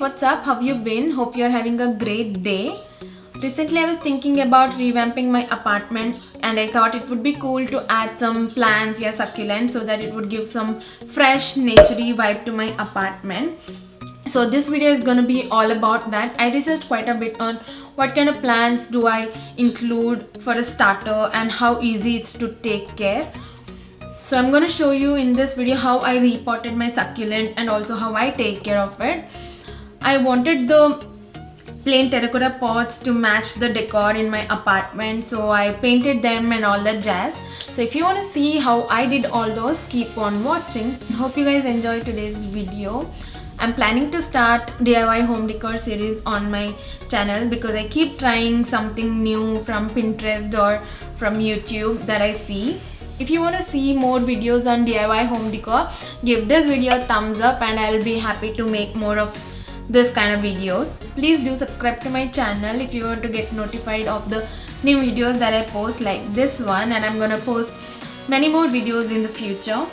what's up? How you been? Hope you're having a great day. Recently I was thinking about revamping my apartment and I thought it would be cool to add some plants, succulents, so that it would give some fresh naturey vibe to my apartment. So this video is going to be all about that. I researched quite a bit on what kind of plants do I include for a starter and how easy it's to take care. So I'm going to show you in this video how I repotted my succulent and also how I take care of it. I wanted the plain terracotta pots to match the decor in my apartment, so I painted them and all that jazz. So if you want to see how I did all those, keep on watching. Hope you guys enjoy today's video. I'm planning to start DIY home decor series on my channel because I keep trying something new from Pinterest or from YouTube that I see. If you want to see more videos on DIY home decor, give this video a thumbs up and I'll be happy to make more of this kind of videos. Please do subscribe to my channel if you want to get notified of the new videos that I post like this one, and I'm gonna post many more videos in the future.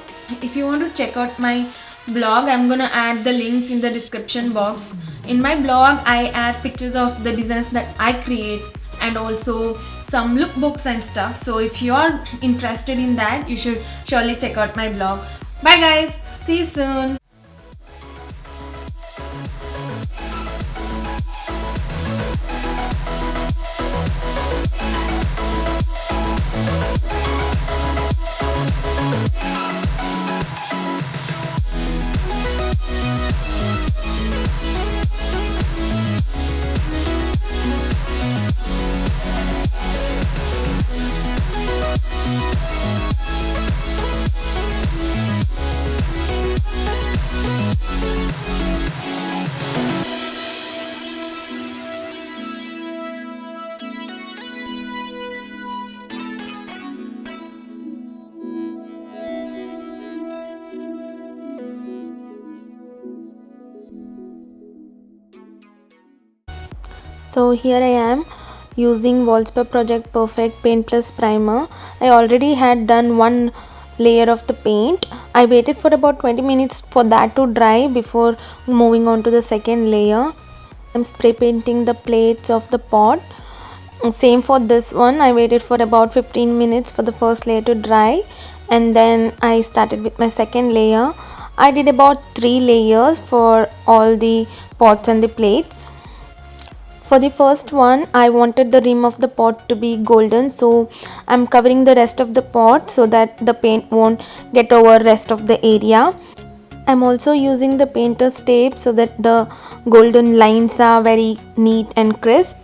If you want to check out my blog, I'm gonna add the links in the description box. In my blog I add pictures of the designs that I create and also some lookbooks and stuff. So if you are interested in that, you should surely check out my blog. Bye guys, see you soon. So here I am using Wallpaper Project Perfect Paint Plus Primer. I already had done one layer of the paint. I waited for about 20 minutes for that to dry before moving on to the second layer. I'm spray painting the plates of the pot. Same for this one. I waited for about 15 minutes for the first layer to dry and then I started with my second layer. I did about 3 layers for all the pots and the plates. For the first one, I wanted the rim of the pot to be golden, so I'm covering the rest of the pot so that the paint won't get over rest of the area. I'm also using the painter's tape so that the golden lines are very neat and crisp.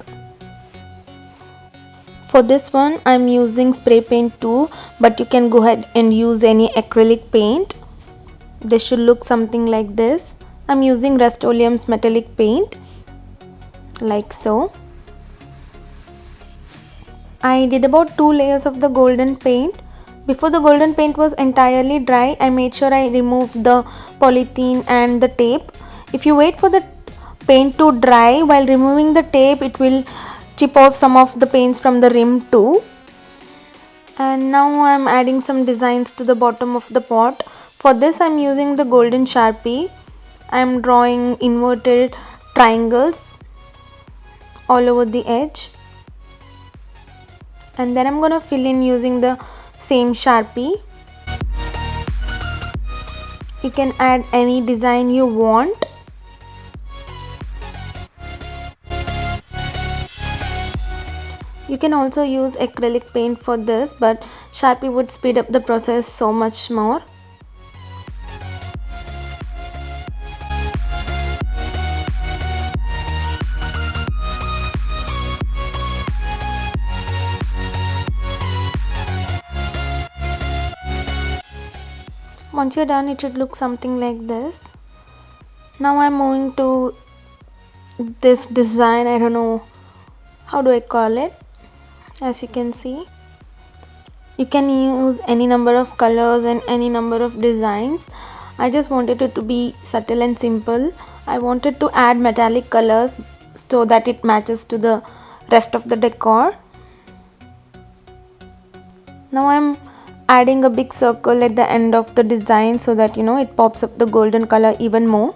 For this one, I'm using spray paint too, but you can go ahead and use any acrylic paint. This should look something like this. I'm using Rust-Oleum's metallic paint, like so. I did about 2 layers of the golden paint. Before the golden paint was entirely dry, I made sure I removed the polythene and the tape. If you wait for the paint to dry, while removing the tape, it will chip off some of the paints from the rim too. And now I'm adding some designs to the bottom of the pot. For this I'm using the golden Sharpie. I'm drawing inverted triangles all over the edge, and then I'm gonna fill in using the same Sharpie. You can add any design you want. You can also use acrylic paint for this, but Sharpie would speed up the process so much more. Once you're done, it should look something like this. Now I'm moving to this design. I don't know how do I call it. As you can see, you can use any number of colors and any number of designs. I just wanted it to be subtle and simple. I wanted to add metallic colors so that it matches to the rest of the decor. Now I'm adding a big circle at the end of the design so that it pops up the golden color even more.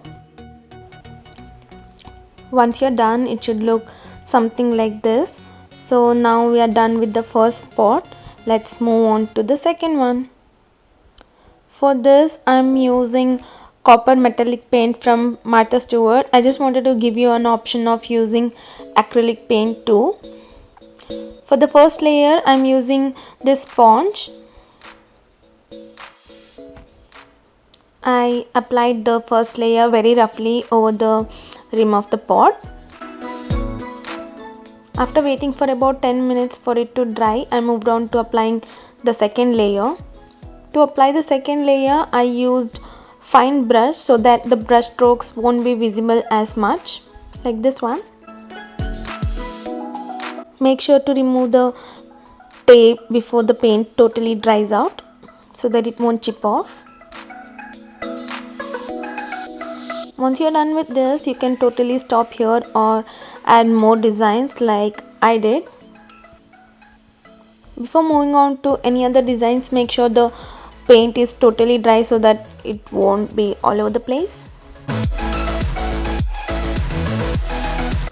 Once you're done, it should look something like this. So now we are done with the first pot. Let's move on to the second one. For this, I'm using copper metallic paint from Martha Stewart. I just wanted to give you an option of using acrylic paint too. For the first layer, I'm using this sponge. I applied the first layer very roughly over the rim of the pot. After waiting for about 10 minutes for it to dry, I moved on to applying the second layer. To apply the second layer, I used fine brush so that the brush strokes won't be visible as much, like this one. Make sure to remove the tape before the paint totally dries out so that it won't chip off. Once you're done with this, you can totally stop here or add more designs like I did. Before moving on to any other designs, make sure the paint is totally dry so that it won't be all over the place.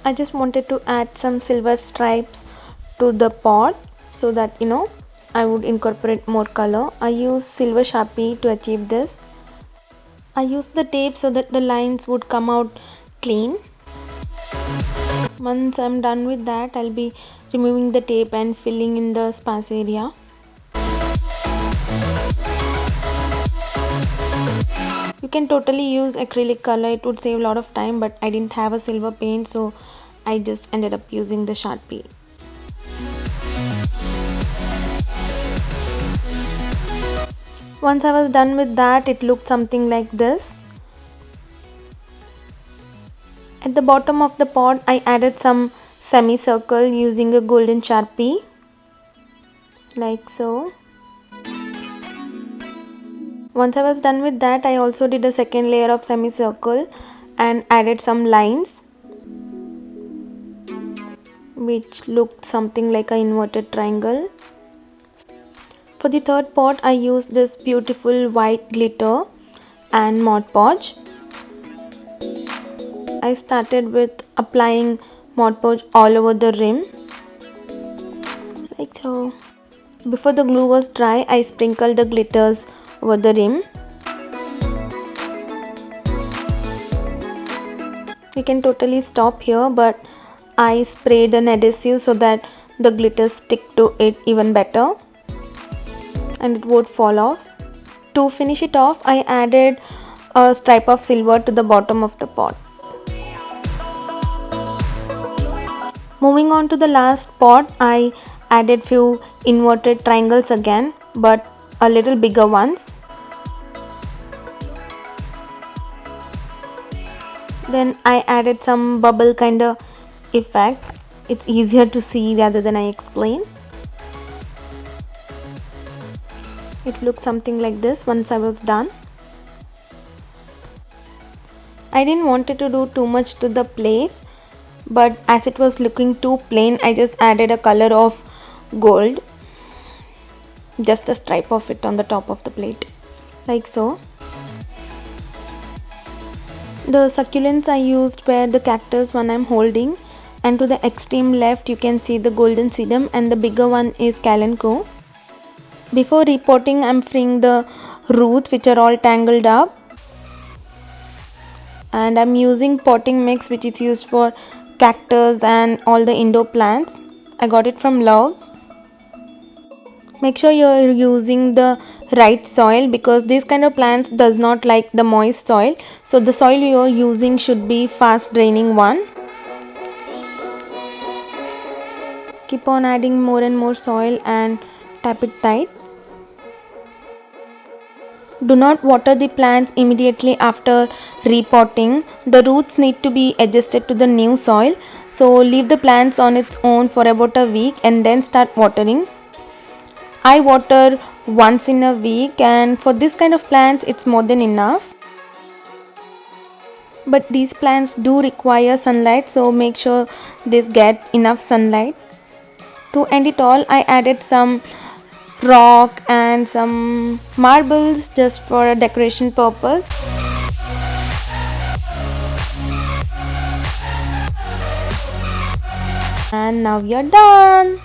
I just wanted to add some silver stripes to the pot so that I would incorporate more color. I use silver Sharpie to achieve this. I used the tape so that the lines would come out clean. Once I'm done with that, I'll be removing the tape and filling in the sparse area. You can totally use acrylic color, it would save a lot of time, but I didn't have a silver paint, so I just ended up using the Sharpie. Once I was done with that, it looked something like this. At the bottom of the pot, I added some semicircle using a golden Sharpie, like so. Once I was done with that, I also did a second layer of semicircle and added some lines, which looked something like an inverted triangle. For the third pot, I used this beautiful white glitter and Mod Podge. I started with applying Mod Podge all over the rim, like so. Before the glue was dry, I sprinkled the glitters over the rim. You can totally stop here, but I sprayed an adhesive so that the glitters stick to it even better and it won't fall off. To finish it off, I added a stripe of silver to the bottom of the pot. Moving on to the last pot, I added few inverted triangles again, but a little bigger ones. Then I added some bubble kind of effect. It's easier to see rather than I explain. It looks something like this once I was done. I didn't want to do too much to the plate, but as it was looking too plain, I just added a color of gold, just a stripe of it on the top of the plate, like so. The succulents I used were the cactus one I'm holding, and to the extreme left you can see the golden sedum, and the bigger one is Kalanchoe. Before repotting, I'm freeing the roots which are all tangled up, and I'm using potting mix which is used for cactus and all the indoor plants. I got it from Love's. Make sure you're using the right soil because this kind of plants does not like the moist soil, so the soil you're using should be fast draining one. Keep on adding more and more soil and tap it tight. Do not water the plants immediately after repotting. The roots need to be adjusted to the new soil, so leave the plants on its own for about a week and then start watering. I water once in a week, and for this kind of plants it's more than enough. But these plants do require sunlight, so make sure they get enough sunlight. To end it all, I added some rock and some marbles just for a decoration purpose. And now you're done.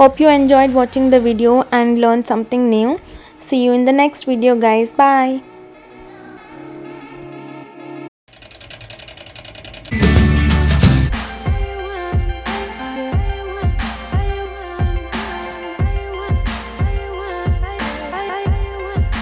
Hope you enjoyed watching the video and learned something new. See you in the next video, guys. Bye.